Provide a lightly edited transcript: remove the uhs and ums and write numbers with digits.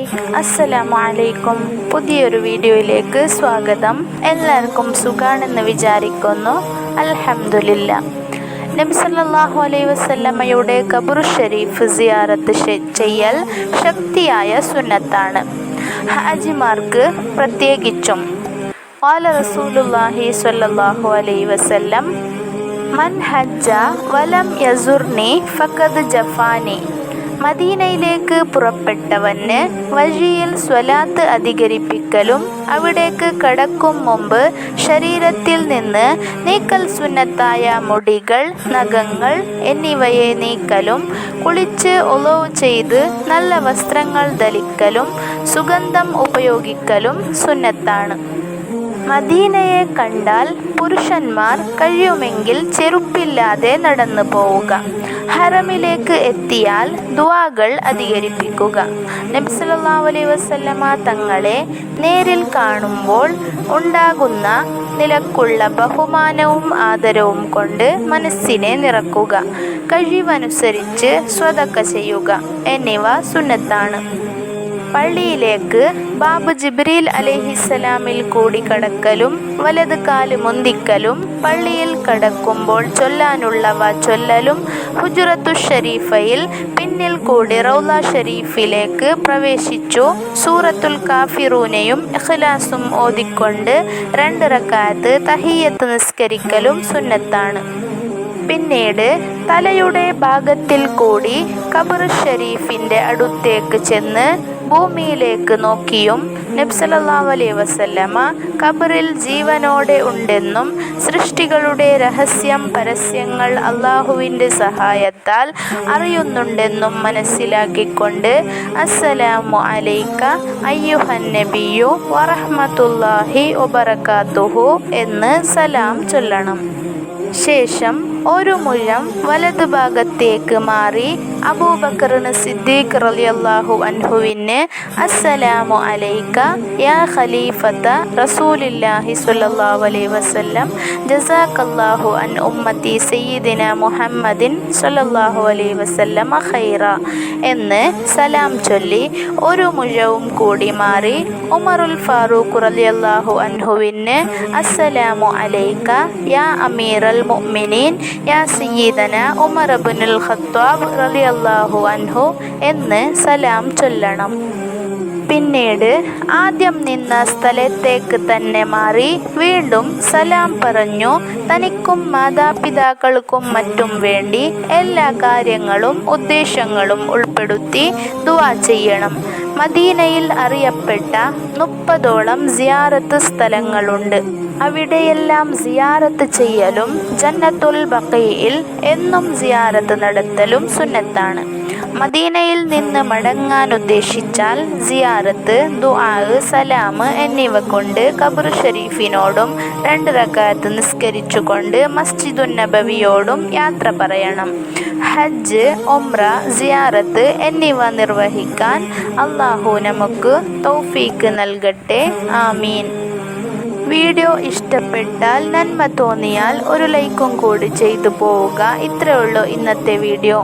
Hi, അസ്സലാമു അലൈക്കും. പുതിയൊരു വീഡിയോയിലേക്ക് സ്വാഗതം. എല്ലാവർക്കും സുഖാണെന്ന് വിചാരിക്കുന്നു. അൽഹംദുലില്ലാ. നബി സല്ലല്ലാഹു അലൈഹി വസല്ലമയുടെ ഖബറു ഷരീഫ് സിയാറത്ത് ചെയ്യൽ ശക്തിയായ സുന്നത്താണ്, ഹാജിമാർക്ക് പ്രത്യേകിച്ചും. ഖാല റസൂലുള്ളാഹി സ്വല്ലല്ലാഹു അലൈഹി വസല്ലം, മൻ ഹജ്ജ വലം യസുർനി ഫഖദ് ജഫാനി. മദീനയിലേക്ക് പുറപ്പെട്ടവന് വഴിയിൽ സ്വലാത്ത് അധികരിപ്പിക്കലും അവിടേക്ക് കടക്കും മുമ്പ് ശരീരത്തിൽ നിന്ന് നീക്കൽ സുന്നത്തായ മുടികൾ, നഖങ്ങൾ എന്നിവയെ നീക്കലും കുളിച്ച് ഉളൂ ചെയ്ത് നല്ല വസ്ത്രങ്ങൾ ധരിക്കലും സുഗന്ധം ഉപയോഗിക്കലും സുന്നത്താണ്. മദീനയെ കണ്ടാൽ പുരുഷന്മാർ കഴിയുമെങ്കിൽ ചെരുപ്പില്ലാതെ നടന്നു പോവുക. ഹറമിലേക്ക് എത്തിയാൽ ദുആകൾ അധികരിപ്പിക്കുക. നബി സല്ലല്ലാഹു അലൈഹി വസല്ലമ തങ്ങളെ നേരിൽ കാണുമ്പോൾ ഉണ്ടാകുന്ന നിലക്കുള്ള ബഹുമാനവും ആദരവും കൊണ്ട് മനസ്സിനെ നിറക്കുക. കഴിവനുസരിച്ച് സ്വതക്ക ചെയ്യുക എന്നിവ സുന്നത്താണ്. പള്ളിയിലേക്ക് ബാബ് ജിബ്രീൽ അലൈഹിസ്സലാമിൽ കൂടി കടക്കലും വലത് കാല് മുന്തിക്കലും പള്ളിയിൽ കടക്കുമ്പോൾ ചൊല്ലാനുള്ളവ ചൊല്ലലും ഹുജറത്തു ഷരീഫയിൽ പിന്നിൽ കൂടി റൗള ഷരീഫിലേക്ക് പ്രവേശിച്ചു സൂറത്തുൽ കാഫിറൂനയും ഇഖ്ലാസും ഓതിക്കൊണ്ട് 2 റക്അത്ത് തഹിയ്യത്ത് നിസ്കരിക്കലും സുന്നത്താണ്. പിന്നീട് തലയുടെ ഭാഗത്തിൽ കൂടി ഖബർ ഷരീഫിൻ്റെ അടുത്തേക്ക് ചെന്ന് ഭൂമിയിലേക്ക് നോക്കിയും നബി സല്ലല്ലാഹു അലൈഹി വസല്ലമ ഖബറിൽ ജീവനോടെ ഉണ്ടെന്നും സൃഷ്ടികളുടെ രഹസ്യം പരസ്യങ്ങൾ അള്ളാഹുവിൻ്റെ സഹായത്താൽ അറിയുന്നുണ്ടെന്നും മനസ്സിലാക്കിക്കൊണ്ട് അസ്സലാമു അലൈക അയ്യുഹൻ നബിയു വറഹ്മത്തുള്ളാഹി വബറകാതുഹു എന്ന് സലാം ചൊല്ലണം. ശേഷം ഒരു മുഴം വലതുഭാഗത്തേക്ക് മാറി അബൂബക്കർ സിദ്ദീഖ് റളിയല്ലാഹു അൻഹുവിന് അസ്സലാമു അലൈക യാ ഖലീഫത റസൂലില്ലാഹി സ്വല്ലല്ലാഹു അലൈഹി വസല്ലം ജസാക്കല്ലാഹു അൻ ഉമ്മത്തി സയ്യിദിന മുഹമ്മദിൻ സ്വല്ലല്ലാഹു അലൈഹി വസല്ലം ഖൈറ എന്ന് സലാം ചൊല്ലി ഒരു മുഴവും കൂടി മാറി ഉമറുൽ ഫാറൂഖ് റളിയല്ലാഹു അൻഹുവിന് അസ്സലാമു അലൈക യാ അമീറൽ മുഅ്മിനീൻ യാ സയ്യിദന ഉമർ ഇബ്നുൽ ഖത്താബ് റളിയല്ലാഹു അൻഹു എന്ന് സലാം ചൊല്ലണം. പിന്നീട് ആദ്യം നിന്ന സ്ഥലത്തേക്ക് തന്നെ മാറി വീണ്ടും സലാം പറഞ്ഞു തനിക്കും മാതാപിതാക്കൾക്കും മറ്റും വേണ്ടി എല്ലാ കാര്യങ്ങളും ഉദ്ദേശങ്ങളും ഉൾപ്പെടുത്തി ദുആ ചെയ്യണം. മദീനയിൽ അറിയപ്പെട്ട 30ഓളം സിയാറത്ത് സ്ഥലങ്ങളുണ്ട്. അവിടെയെല്ലാം സിയാറത്ത് ചെയ്യലും ജന്നത്തുൽ ബഖീഇൽ എന്നും സിയാറത്ത് നടത്തലും സുന്നത്താണ്. മദീനയിൽ നിന്ന് മടങ്ങാൻ ഉദ്ദേശിച്ചാൽ സിയാറത്ത്, ദുആ, സലാം എന്നിവ കൊണ്ട് ഖബർ ഷരീഫിനോടും 2 റക്അത്ത് നിസ്കരിച്ചുകൊണ്ട് മസ്ജിദുൻ നബവിയോടും യാത്ര പറയണം. ഹജ്ജ്, ഉംറ, സിയാറത്ത് എന്നിവ നിർവഹിക്കാൻ അല്ലാഹു നമുക്ക് തൗഫീക്ക് നൽകട്ടെ. ആമീൻ. വീഡിയോ ഇഷ്ടപ്പെട്ടാൽ, നന്മ തോന്നിയാൽ ഒരു ലൈക്കും കൂടി ചെയ്തു പോവുക. ഇത്രയേ ഉള്ളൂ ഇന്നത്തെ വീഡിയോ.